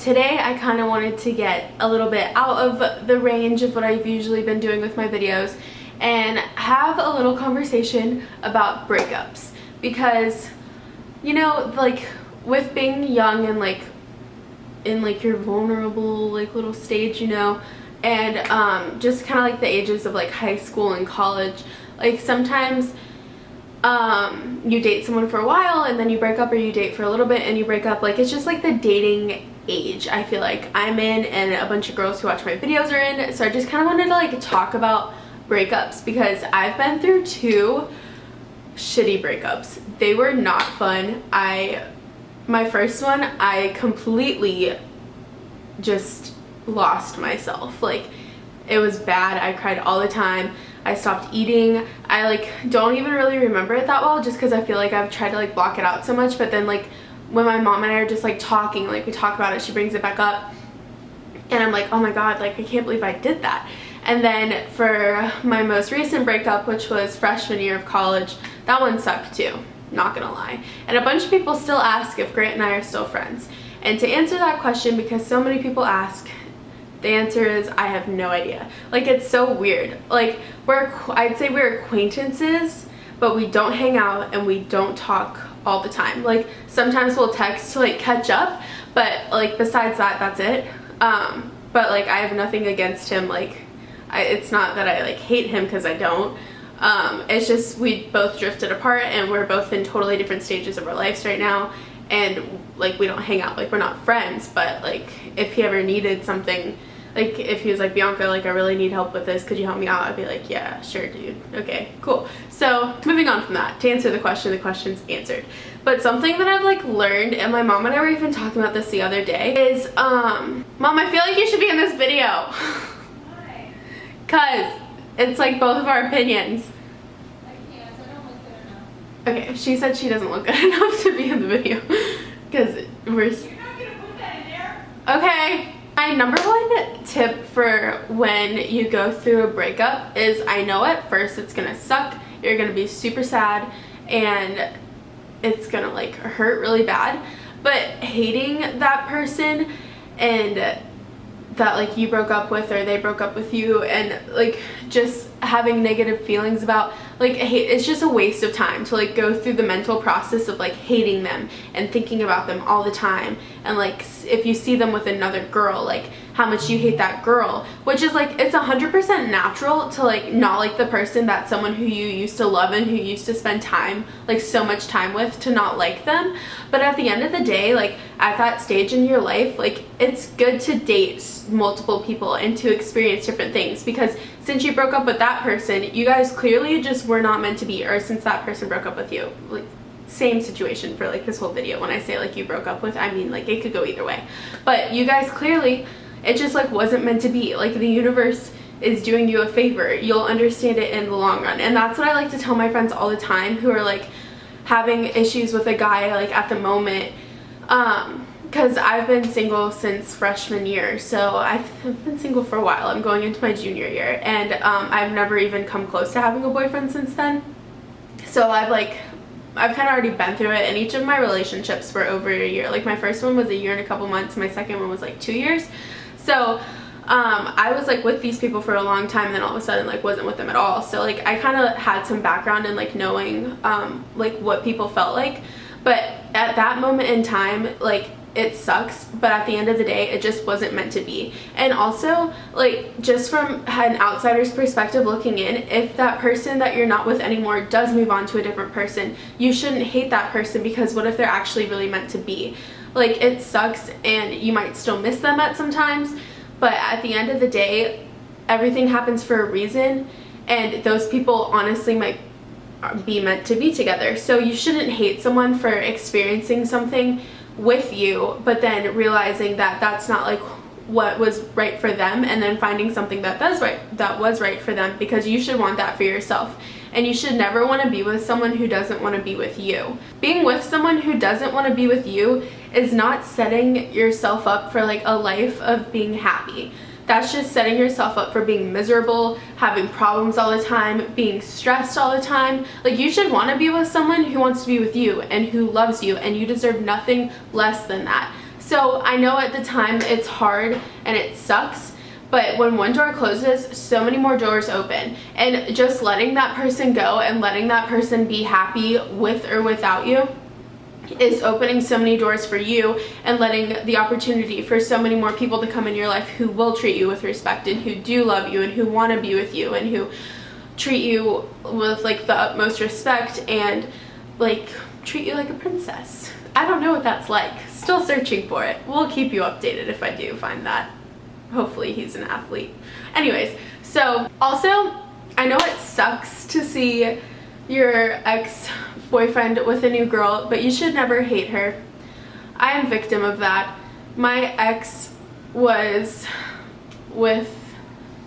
Today I kind of wanted to get a little bit out of the range of what I've usually been doing with my videos and have a little conversation about breakups, because you know, like with being young and like in like your vulnerable like little stage, you know, and just kind of like the ages of like high school and college, like sometimes you date someone for a while and then you break up, or you date for a little bit and you break up. Like it's just like the dating age I feel like I'm in, and a bunch of girls who watch my videos are in. So I just kind of wanted to like talk about breakups, because I've been through 2 shitty breakups. They were not fun. My first one, I completely just lost myself. Like it was bad. I cried all the time. I stopped eating. I like don't even really remember it that well, just because I feel like I've tried to like block it out so much. But then like when my mom and I are just like talking, like we talk about it, she brings it back up and I'm like, oh my god, like I can't believe I did that. And then for my most recent breakup, which was freshman year of college, that one sucked too, not gonna lie. And a bunch of people still ask if Grant and I are still friends. And to answer that question, because so many people ask, the answer is I have no idea. Like it's so weird. Like I'd say we're acquaintances, but we don't hang out and we don't talk all the time. Like sometimes we'll text to like catch up, but like besides that, that's it. But like I have nothing against him. Like it's not that I like hate him, because I don't. It's just we both drifted apart and we're both in totally different stages of our lives right now, and like we don't hang out. Like we're not friends, but like if he ever needed something, like if he was like, Bianca, like I really need help with this, could you help me out? I'd be like, yeah, sure dude, okay, cool. So moving on from that, to answer the question's answered. But something that I've like learned, and my mom and I were even talking about this the other day, is Mom, I feel like you should be in this video. Why? Cause it's like both of our opinions. I can't, I don't look good enough. Okay, she said she doesn't look good enough to be in the video, because we're... You're not gonna put that in there? Okay. My number 1 tip for when you go through a breakup is, I know at first it's gonna suck, you're gonna be super sad, and it's gonna like hurt really bad, but hating that person and that like you broke up with, or they broke up with you, and like just having negative feelings about like hate, it's just a waste of time to like go through the mental process of like hating them and thinking about them all the time. And like if you see them with another girl, like how much you hate that girl, which is like, it's 100% natural to like not like the person, that someone who you used to love and who you used to spend time, like so much time with, to not like them. But at the end of the day, like at that stage in your life, like it's good to date multiple people and to experience different things, because since you broke up with that person, you guys clearly just were not meant to be. Or since that person broke up with you, like same situation for like this whole video. When I say like you broke up with, I mean like it could go either way, but you guys clearly, it just like wasn't meant to be. Like the universe is doing you a favor. You'll understand it in the long run. And that's what I like to tell my friends all the time who are like having issues with a guy like at the moment, because I've been single since freshman year, so I've been single for a while. I'm going into my junior year, and I've never even come close to having a boyfriend since then. So I've kind of already been through it, and each of my relationships were over a year. Like my first one was a year and a couple months, my second one was like 2 years. So I was like with these people for a long time, and then all of a sudden like wasn't with them at all. So like I kind of had some background in like knowing like what people felt like, but at that moment in time, like it sucks, but at the end of the day, it just wasn't meant to be. And also, like, just from an outsider's perspective looking in, if that person that you're not with anymore does move on to a different person, you shouldn't hate that person, because what if they're actually really meant to be? Like, it sucks, and you might still miss them at some times, but at the end of the day, everything happens for a reason, and those people honestly might be meant to be together. So you shouldn't hate someone for experiencing something with you, but then realizing that that's not like what was right for them, and then finding something that was right for them, because you should want that for yourself. And you should never want to be with someone who doesn't want to be with you. Being with someone who doesn't want to be with you is not setting yourself up for like a life of being happy. That's just setting yourself up for being miserable, having problems all the time, being stressed all the time. Like, you should want to be with someone who wants to be with you and who loves you, and you deserve nothing less than that. So I know at the time it's hard and it sucks, but when one door closes, so many more doors open. And just letting that person go and letting that person be happy with or without you is opening so many doors for you and letting the opportunity for so many more people to come in your life who will treat you with respect and who do love you and who want to be with you and who treat you with like the utmost respect and like treat you like a princess. I don't know what that's like. Still searching for it. We'll keep you updated if I do find that. Hopefully he's an athlete. Anyways, so also I know it sucks to see your ex-boyfriend with a new girl, but you should never hate her. I am victim of that. My ex was with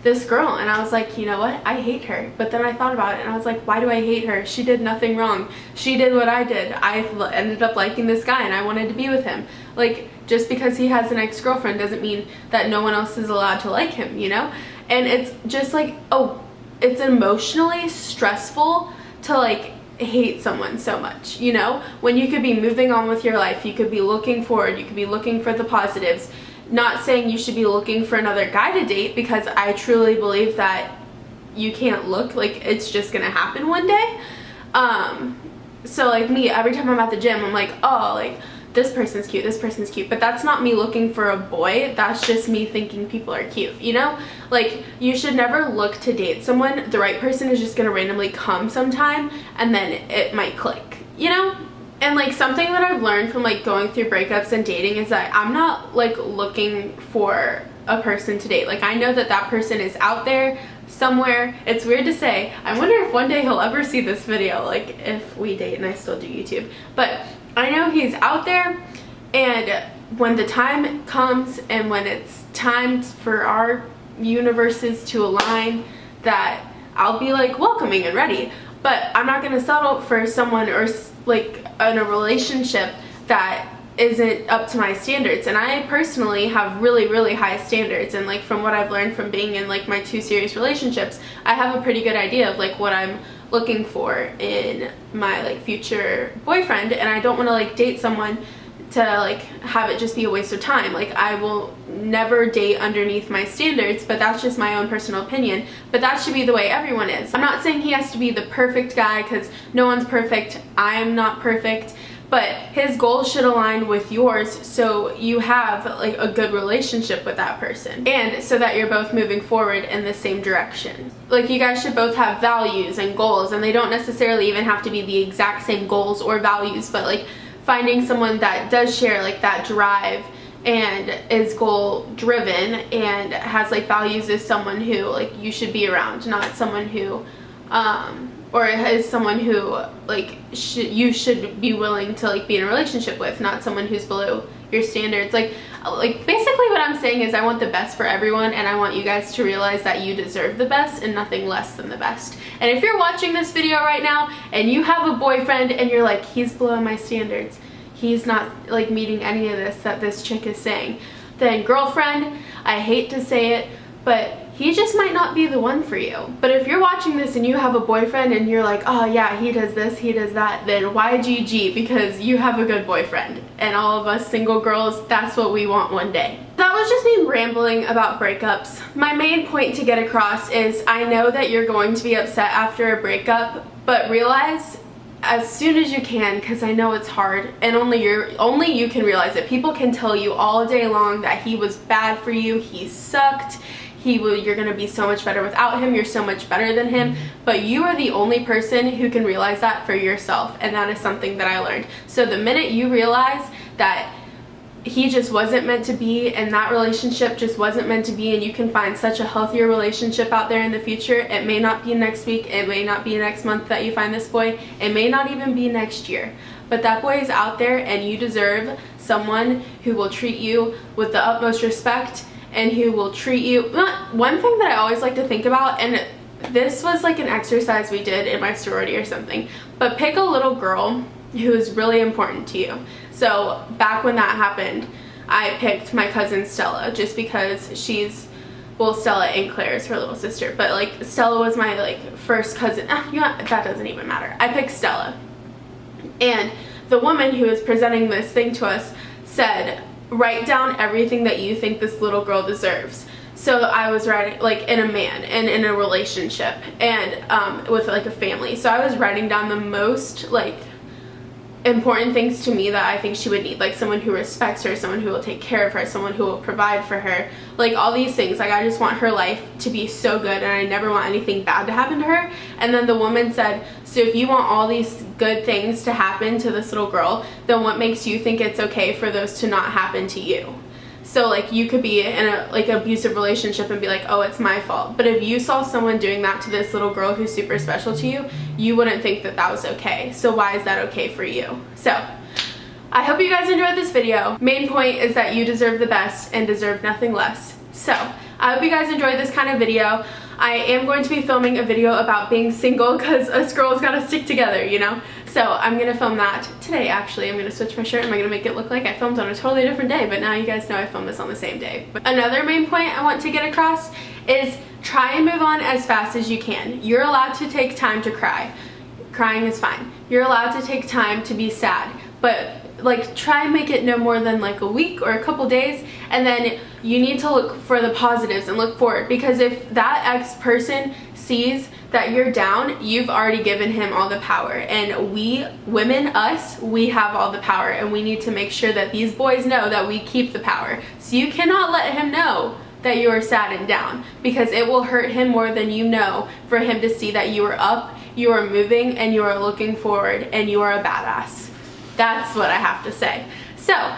this girl and I was like, you know what, I hate her. But then I thought about it and I was like, why do I hate her? She did nothing wrong. She did what I did. I ended up liking this guy and I wanted to be with him. Like, just because he has an ex-girlfriend doesn't mean that no one else is allowed to like him, you know? And it's just like, oh, it's emotionally stressful to like hate someone so much, you know? When you could be moving on with your life, you could be looking forward, you could be looking for the positives. Not saying you should be looking for another guy to date, because I truly believe that you can't look, like it's just gonna happen one day. So like me, every time I'm at the gym, I'm like, oh, like this person's cute, this person's cute, but that's not me looking for a boy, that's just me thinking people are cute, you know? Like, you should never look to date someone. The right person is just gonna randomly come sometime and then it might click, you know? And like something that I've learned from like going through breakups and dating is that I'm not like looking for a person to date. Like, I know that that person is out there somewhere. It's weird to say. I wonder if one day he'll ever see this video, like if we date and I still do YouTube. But I know he's out there, and when the time comes and when it's time for our universes to align, that I'll be like welcoming and ready. But I'm not gonna settle for someone or like in a relationship that isn't up to my standards. And I personally have really high standards, and like from what I've learned from being in like my 2 serious relationships, I have a pretty good idea of like what I'm looking for in my like future boyfriend. And I don't want to like date someone to like have it just be a waste of time. Like, I will never date underneath my standards, but that's just my own personal opinion. But that should be the way everyone is. I'm not saying he has to be the perfect guy, because no one's perfect. I'm not perfect. But his goals should align with yours, so you have like a good relationship with that person, and so that you're both moving forward in the same direction. Like, you guys should both have values and goals, and they don't necessarily even have to be the exact same goals or values, but like finding someone that does share like that drive and is goal driven and has like values is someone who like you should be around, not someone who or is someone who like you should be willing to like be in a relationship with, not someone who's below your standards. Like basically what I'm saying is I want the best for everyone, and I want you guys to realize that you deserve the best and nothing less than the best. And if you're watching this video right now and you have a boyfriend and you're like, he's below my standards, he's not like meeting any of this that this chick is saying, then girlfriend, I hate to say it, but he just might not be the one for you. But if you're watching this and you have a boyfriend and you're like, oh yeah, he does this, he does that, then YGG, because you have a good boyfriend. And all of us single girls, that's what we want one day. That was just me rambling about breakups. My main point to get across is I know that you're going to be upset after a breakup, but realize as soon as you can, because I know it's hard, and only you can realize it. People can tell you all day long that he was bad for you, he sucked, you're gonna be so much better without him, you're so much better than him, but you are the only person who can realize that for yourself, and that is something that I learned. So the minute you realize that he just wasn't meant to be, and that relationship just wasn't meant to be, and you can find such a healthier relationship out there in the future, it may not be next week, it may not be next month that you find this boy, it may not even be next year, but that boy is out there, and you deserve someone who will treat you with the utmost respect, and who will treat you. One thing that I always like to think about, and this was like an exercise we did in my sorority or something, but pick a little girl who is really important to you. So back when that happened, I picked my cousin Stella, just because Stella and Claire is her little sister, but like Stella was my like first cousin. That doesn't even matter. I picked Stella, and the woman who was presenting this thing to us said, write down everything that you think this little girl deserves. So I was writing, like, in a man and in a relationship and with like a family. So I was writing down the most like important things to me that I think she would need, like someone who respects her, someone who will take care of her, someone who will provide for her, like all these things. Like I just want her life to be so good and I never want anything bad to happen to her. And then the woman said, so if you want all these good things to happen to this little girl, then what makes you think it's okay for those to not happen to you? So like you could be in a like abusive relationship and be like, oh, it's my fault. But if you saw someone doing that to this little girl who's super special to you, you wouldn't think that that was okay. So why is that okay for you? So I hope you guys enjoyed this video. Main point is that you deserve the best and deserve nothing less. So I hope you guys enjoyed this kind of video. I am going to be filming a video about being single because us girls gotta stick together, you know? So I'm gonna film that today actually. I'm gonna switch my shirt and I'm gonna make it look like I filmed on a totally different day, but now you guys know I filmed this on the same day. But another main point I want to get across is try and move on as fast as you can. You're allowed to take time to cry. Crying is fine. You're allowed to take time to be sad, but like try and make it no more than like a week or a couple days, and then you need to look for the positives and look forward, because if that ex-person sees that you're down, you've already given him all the power, and we women, we have all the power, and we need to make sure that these boys know that we keep the power. So you cannot let him know that you are sad and down, because it will hurt him more than you know for him to see that you are up, you are moving, and you are looking forward, and you are a badass. That's what I have to say. So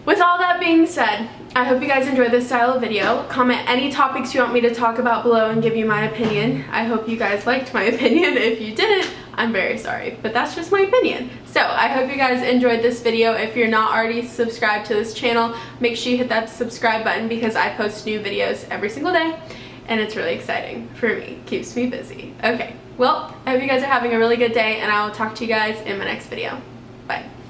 with all that being said, I hope you guys enjoyed this style of video. Comment any topics you want me to talk about below and give you my opinion. I hope you guys liked my opinion. If you didn't, I'm very sorry, but that's just my opinion. So I hope you guys enjoyed this video. If you're not already subscribed to this channel, make sure you hit that subscribe button, because I post new videos every single day and it's really exciting for me. Keeps me busy. Okay, well, I hope you guys are having a really good day, and I will talk to you guys in my next video.